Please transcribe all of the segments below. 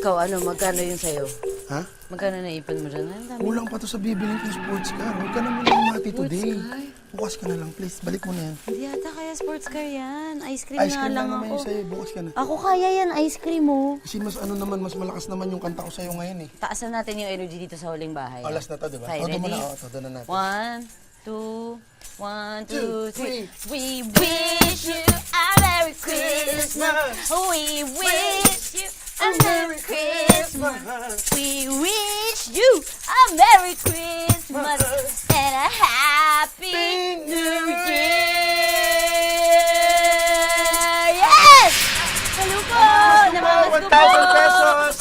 Ikaw, ano, magkano yun sa'yo? Ha? Magkano naipon mo dyan? Ang dami. Kulang pa to sa bibiling kong sports car. Huwag ka na muna umati today. car? Bukas ka na lang, please. Balik mo na yan. Hindi yata kaya sports car yan. Ice cream Ice nga cream lang lang naman ako. yun sa'yo. Bukas ka na. Ako kaya yan, ice cream mo. Kasi mas ano naman, mas malakas naman yung kanta ko sa'yo ngayon eh. Taasan natin yung energy dito sa huling bahay. Alas na to, di ba? Okay, Doon mo ready? na, doon na natin. 1, 2, 3. We wish you a Merry Christmas. We wish you a Merry Christmas. We wish you a Merry Christmas and a Happy New Year. Yes! Hello po! Namamas ko po! 1,000 pesos!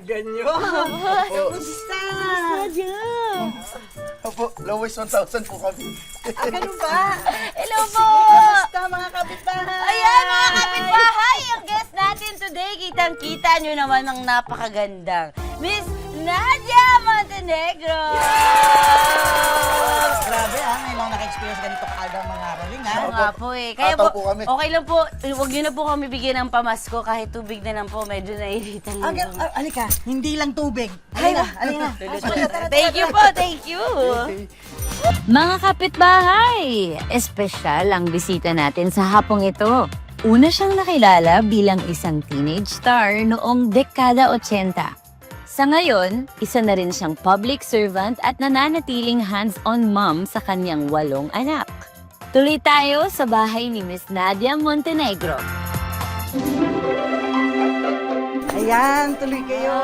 Ganyo. Kumusta? Opo, lowest 1,000 po kami. Ganun ba? Hello po! Kumusta mga kapitbahay? Ayan mga kapitbahay, ang guest natin today, kitang-kita nyo naman ang napakagandang Miss Nadia Montenegro! Grabe ngayon lang naka-experience ganito kakaldang mga rolling Oo nga po eh. Kaya Tataw po kami. okay lang po, huwag nyo na po kami bigyan ng pamasko kahit tubig na lang po, medyo nairitan lang. Alika, hindi lang tubig. Alika, alika. Thank you po, thank you! Mga kapitbahay, espesyal ang bisita natin sa hapong ito. Una siyang nakilala bilang isang teenage star noong dekada 80. Sa ngayon, isa na rin siyang public servant at nananatiling hands-on mom sa kanyang 8 anak. Tuloy tayo sa bahay ni Miss Nadia Montenegro. Ayan, tuloy kayo.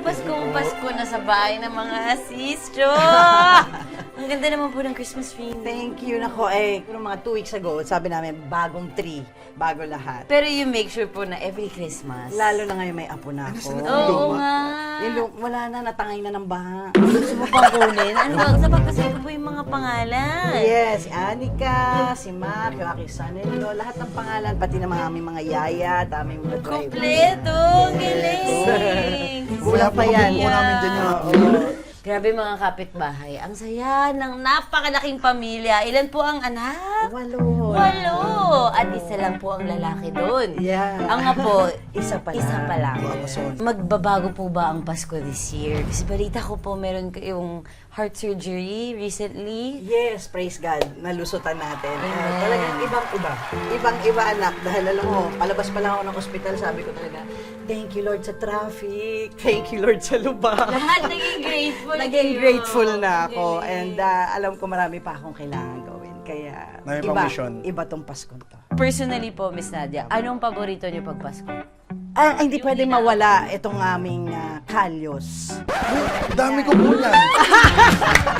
Pasko na sa bahay ng mga asistro! Ang ganda naman po ng Christmas tree. Thank you. Nako, kung mga 2 weeks ago, sabi namin, bagong tree, bago lahat. Pero you make sure po na every Christmas. Lalo na ngayon may apo na ako. Oo nga. Wala na, natangay na ng baha. Gusto mo pang kunin? Ano ba? Sabag kasi ko po yung mga pangalan. Yes, si Anika, si Mark, yung aking son-in-law, lahat ng pangalan, pati ng mga aming mga yaya, at aming mga driver. Kompleto! Galing! Wala pa yan. Sophia. Po namin dyan yung... Grabe mga kapitbahay. Ang saya ng napakalaking pamilya. Ilan po ang anak? 8. 8! At isa lang po ang lalaki doon. Yeah. Ang apo, Isa pa lang. Isa pa lang. Amazon. Magbabago po ba ang Pasko this year? Kasi balita ko po meron kayong heart surgery recently. Yes, praise God. Nalusutan natin. Amen. Talagang ibang-iba. Ibang-iba anak. Dahil alam mo, palabas pa lang ako ng ospital, sabi ko talaga, thank you Lord sa traffic. Thank you Lord sa lubak. Lahat naging grateful. Naging kayo. grateful na ako. Galing. And alam ko marami pa akong kailangan gawin. Kaya May pang-mission. iba tong Pasko to. Personally po, Miss Nadia, anong paborito niyo pag Pasko? Hindi pwede mawala itong aming kalyos. Dami ko po yan.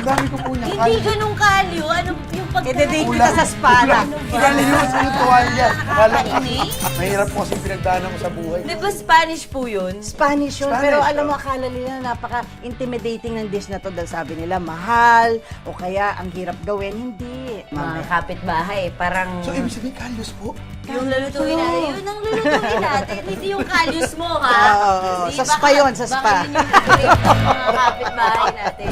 Dami ko po yan. Hindi ganun kalyo. Ano yung pagka... I-dedate kita sa spa na. Kalyos yung tuwalya. Wala. Nakakainis. Mahirap po kasi pinagdaanan ko sa buhay. Di ba Spanish po yun? Spanish yun, Spanish, pero alam mo, oh. akala nila napaka-intimidating ng dish na to dahil sabi nila mahal o kaya ang hirap gawin. Hindi. Mga kapitbahay, parang... So, ibig sabihin, kalyos po? yung lulutuin natin, yun ang lulutuin natin. Hindi yung kalyos mo, ha? Oo, Di, sa spa yun, sa spa. Baka yun yung favorite ng mga kapitbahay natin.